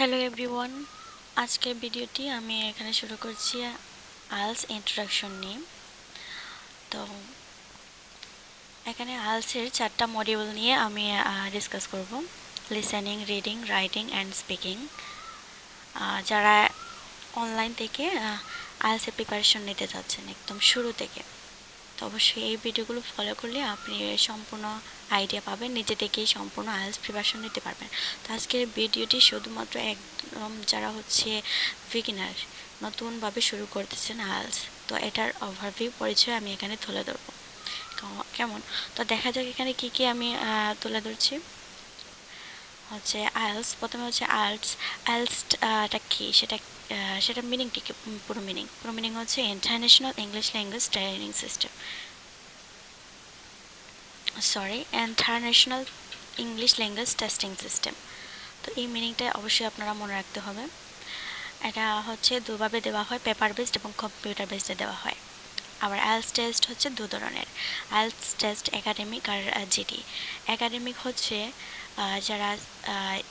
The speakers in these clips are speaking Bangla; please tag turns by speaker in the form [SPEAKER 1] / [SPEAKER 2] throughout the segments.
[SPEAKER 1] হ্যালো এভরিওয়ান, আজকের ভিডিওটি আমি এখানে শুরু করছি আইএলটিএস ইন্ট্রোডাকশন নিয়ে। তো এখানে আইএলটিএসের 4টা মডিউল নিয়ে আমি ডিসকাস করব। Listening, reading, writing and speaking. যারা অনলাইন থেকে আইএলটিএসের প্রিপারেশন নিতে চাচ্ছেন একদম শুরু থেকে, তো অবশ্যই এই ভিডিওগুলো ফলো করলে আপনি সম্পূর্ণ আইডিয়া পাবেন, নিজে থেকেই সম্পূর্ণ আইএলটিএস প্রিপারেশন নিতে পারবেন। তো আজকের ভিডিওটি শুধুমাত্র একদম যারা হচ্ছে বিগিনার, নতুনভাবে শুরু করতেছেন আইএলটিএস, তো এটার ওভারভিউ পরিচয় আমি এখানে তুলে ধরবো। কেমন? তো দেখা যাক এখানে কি কি আমি তুলে ধরছি। হচ্ছে আইএলটিএস, প্রথমে হচ্ছে আইএলটিএসটা কি সেটা মিনিংটি কি, পুরো মিনিং হচ্ছে international English language training system, international English language testing system. তো এই মিনিংটা অবশ্যই আপনারা মনে রাখতে হবে। এটা হচ্ছে দুভাবে দেওয়া হয়, পেপার বেসড এবং কম্পিউটার বেসডে দেওয়া হয়। আবার আইএলটিএস টেস্ট হচ্ছে দু ধরনের, আইএলটিএস টেস্ট একাডেমিক আর জিডি। একাডেমিক হচ্ছে যারা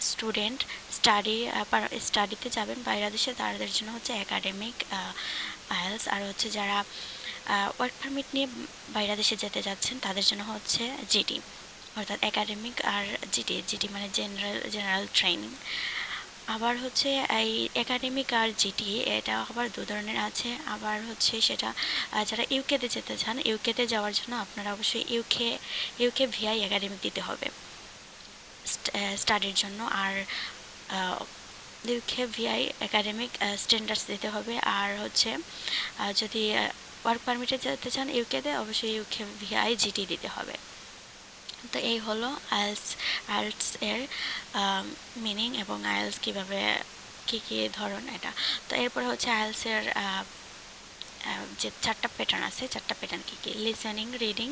[SPEAKER 1] স্টুডেন্ট স্টাডিতে যাবেন বাইরে দেশে, তাদের জন্য হচ্ছে একাডেমিক আইএলটিএস। আর হচ্ছে যারা ওয়ার্ক পারমিট নিয়ে বাইরে দেশে যেতে যাচ্ছেন তাদের জন্য হচ্ছে জিডি, অর্থাৎ একাডেমিক আর জিডি মানে জেনারেল ট্রেনিং। আবার হচ্ছে এই একাডেমিক আর জিটি এটা আবার দু ধরনের আছে। আবার হচ্ছে সেটা যারা ইউকেতে যেতে চান, ইউকেতে যাওয়ার জন্য আপনারা অবশ্যই ইউকে ভিআই একাডেমিক দিতে হবে স্টাডির জন্য। আর ইউকে ভিআই একাডেমিক স্ট্যান্ডার্ডস দিতে হবে। আর হচ্ছে যদি ওয়ার্ক পারমিটে যেতে চান ইউকেতে, অবশ্যই ইউকে ভিআই জিটি দিতে হবে। তো এই হলো আইএলটিএস এর মিনিং এবং আইএলটিএস কীভাবে কী কী ধরন এটা। তো এরপরে হচ্ছে আইএলটিএস এর যে 4টা প্যাটার্ন আছে, 4টা প্যাটার্ন কী কী: লিসেনিং, রিডিং,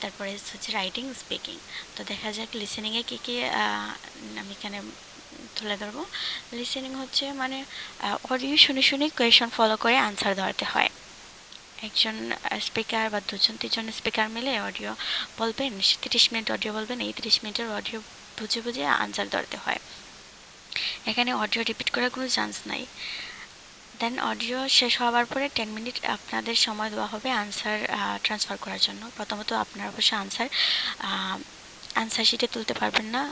[SPEAKER 1] তারপরে হচ্ছে রাইটিং, স্পিকিং। তো দেখা যাক লিসেনিংয়ে কী কী আমি এখানে তুলে ধরবো। লিসেনিং হচ্ছে মানে অডিও শুনে শুনে কোয়েশন ফলো করে আনসার ধরতে হয়। একজন স্পিকার বা দুজন তিনজন স্পিকার মিলে অডিও বলবেন, 30 মিনিট অডিও বলবেন, এই 30 মিনিটের অডিও বুঝে বুঝে আনসার ধরতে হয়। এখানে অডিও রিপিট করার কোনো চান্স নাই। দেন অডিও শেষ হওয়ার পরে 10 মিনিট আপনাদের সময় দেওয়া হবে আনসার ট্রান্সফার করার জন্য। প্রথমত আপনারা অবশ্যই আনসার শিটে তুলতে পারবেন না,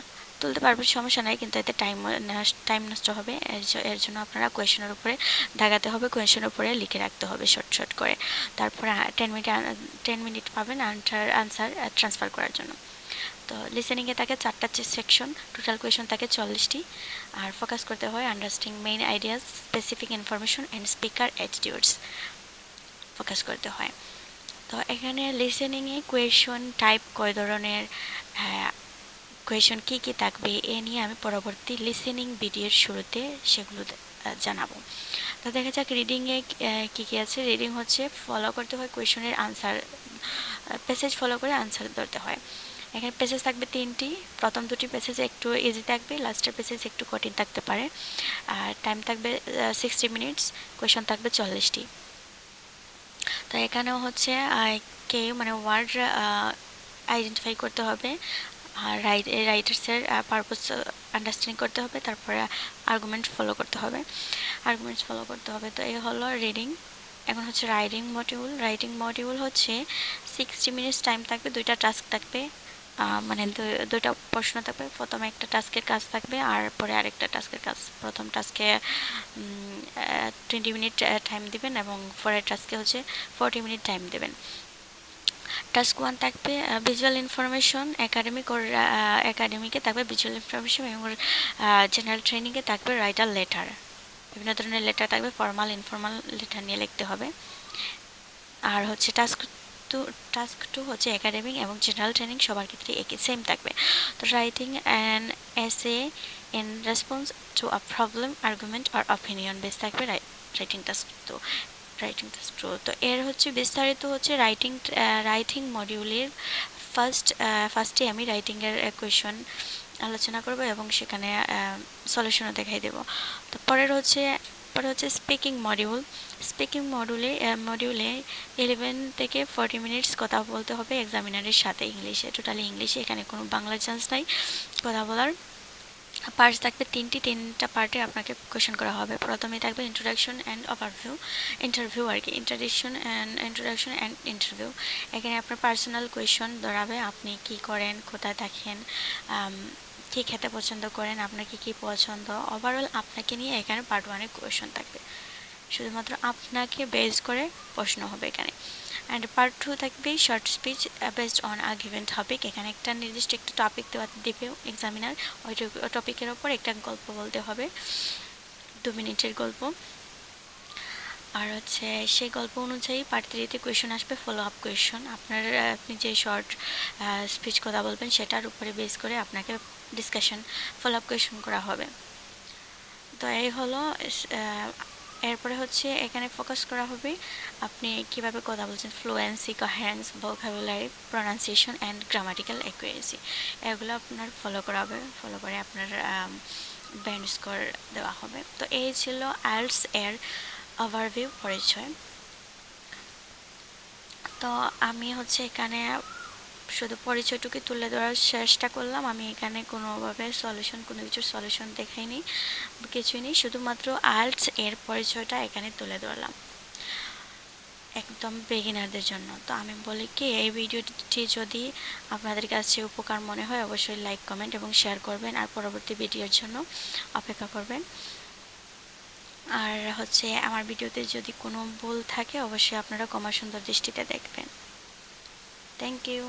[SPEAKER 1] তুলতে পারবেন সমস্যা নাই, কিন্তু এতে টাইম নষ্ট হবে। এর জন্য আপনারা কোয়েশনের উপরে দাগাতে হবে, কোয়েশনের উপরে লিখে রাখতে হবে শর্ট করে। তারপরে 10 মিনিট পাবেন আনসার ট্রান্সফার করার জন্য। তো লিসেনিংয়ে থাকে 4টা সেকশন, টোটাল কোয়েশন থাকে 40টি। আর ফোকাস করতে হয় understanding main ideas, specific information and speaker attitudes focus করতে হয়। তো এখানে লিসেনিংয়ে কোয়েশন টাইপ কয় ধরনের, কোয়েশন কী কী থাকবে এ নিয়ে আমি পরবর্তী লিসেনিং ভিডিওর শুরুতে সেগুলো জানাবো। তো দেখা যাক রিডিংয়ে কী কী আছে। রিডিং হচ্ছে ফলো করতে হয় কোয়েশনের আনসার, প্যাসেজ ফলো করে আনসার ধরতে হয়। এখানে প্যাসেজ থাকবে 3টি, প্রথম 2টি প্যাসেজ একটু ইজি থাকবে, লাস্টের প্যাসেজ একটু কঠিন থাকতে পারে। আর টাইম থাকবে 60 মিনিটস, কোয়েশন থাকবে 40টি। তো এখানেও হচ্ছে মানে ওয়ার্ড আইডেন্টিফাই করতে হবে, আর রাইটার্সের পারপোজ আন্ডারস্ট্যান্ডিং করতে হবে, তারপরে আর্গুমেন্টস ফলো করতে হবে। তো এই হলো রিডিং। এখন হচ্ছে রাইটিং মডিউল হচ্ছে 60 মিনিটস টাইম থাকবে, 2টা টাস্ক থাকবে, মানে 2টা প্রশ্ন থাকবে। প্রথমে একটা টাস্কের কাজ থাকবে আর পরে আরেকটা টাস্কের কাজ। প্রথম টাস্কে 20 মিনিট টাইম দিবেন এবং পরের টাস্কে হচ্ছে 40 মিনিট টাইম দেবেন। টাস্ক 1 থাকবে ভিজুয়াল ইনফরমেশন, একাডেমিকে থাকবে ভিজুয়াল ইনফরমেশন এবং জেনারেল ট্রেনিংয়ে থাকবে রাইটার লেটার। বিভিন্ন ধরনের লেটার থাকবে, ফর্মাল ইনফর্মাল লেটার নিয়ে লিখতে হবে। আর হচ্ছে টাস্ক টু হচ্ছে একাডেমিক এবং জেনারেল ট্রেনিং সবার ক্ষেত্রে একই সেম থাকবে। তো writing an essay in response to a problem, argument আর অপিনিয়ন বেস থাকবে রাইটিং টাস্ক টু। তো এর হচ্ছে বিস্তারিত হচ্ছে রাইটিং মডিউলের ফার্স্টে আমি রাইটিংয়ের কোয়েশন আলোচনা করব এবং সেখানে সলিউশনও দেখাই দেব। তো পরে হচ্ছে স্পিকিং মডিউলে 11 থেকে 40 মিনিটস কথা বলতে হবে এক্সামিনারের সাথে ইংলিশে, টোটালি ইংলিশে, এখানে কোনো বাংলার চান্স নাই কথা বলার। পার্টস থাকবে তিনটা পার্টে আপনাকে কোয়েশন করা হবে। প্রথমে থাকবে ইন্ট্রোডাকশন অ্যান্ড ওভারভিউ, ইন্টারভিউ আর কি, ইন্ট্রোডাকশন অ্যান্ড ইন্টারভিউ। এখানে আপনার পার্সোনাল কোয়েশন ধরাবে, আপনি কি করেন, কোথায় থাকেন, কি খেতে পছন্দ করেন, আপনার কি কি পছন্দ, ওভারঅল আপনাকে নিয়ে এখানে পার্ট 1-এ কোয়েশন থাকবে, শুধুমাত্র আপনাকে বেস করে প্রশ্ন হবে এখানে। অ্যান্ড পার্ট 2 থাকবে short speech based on a given topic. এখানে একটা নির্দিষ্ট একটা টপিক দিবে এক্সামিনার, ওই টপিকের ওপর একটা গল্প বলতে হবে, 2 মিনিটের গল্প। আর হচ্ছে সেই গল্প অনুযায়ী পার্ট 3-তে কোয়েশন আসবে, ফলো আপ কোয়েশন। আপনি যে শর্ট স্পিচ কথা বলবেন সেটার উপরে বেস করে আপনাকে ডিসকাশন ফলো আপ কোয়েশন করা হবে। তো এই হলো। এরপরে হচ্ছে এখানে ফোকাস করা হবে আপনি কিভাবে কথা বলছেন, fluency, coherence, vocabulary, pronunciation and grammatical accuracy, এগুলো আপনার ফলো করা হবে। ফলো করে আপনার ব্যান্ড স্কোর দেওয়া হবে। তো এই ছিল আইএলটিএস এর ওভারভিউ, পরিচয়। তো আমি হচ্ছে এখানে শুধু পরিচয়টুকু তুলে ধরার চেষ্টা করলাম। আমি এখানে কোনোভাবে কোনো কিছুর সলিউশন দেখাইনি, কিছুই নেই, শুধুমাত্র আইএলটিএস এর পরিচয়টা এখানে তুলে ধরলাম একদম বিগিনারদের জন্য। তো আমি বলি কি, এই ভিডিওটি যদি আপনাদের কাছে উপকার মনে হয় অবশ্যই লাইক, কমেন্ট এবং শেয়ার করবেন, আর পরবর্তী ভিডিওর জন্য অপেক্ষা করবেন। আর হচ্ছে আমার ভিডিওতে যদি কোনো ভুল থাকে অবশ্যই আপনারা ক্ষমা সুন্দর দৃষ্টিতে দেখবেন। Thank you.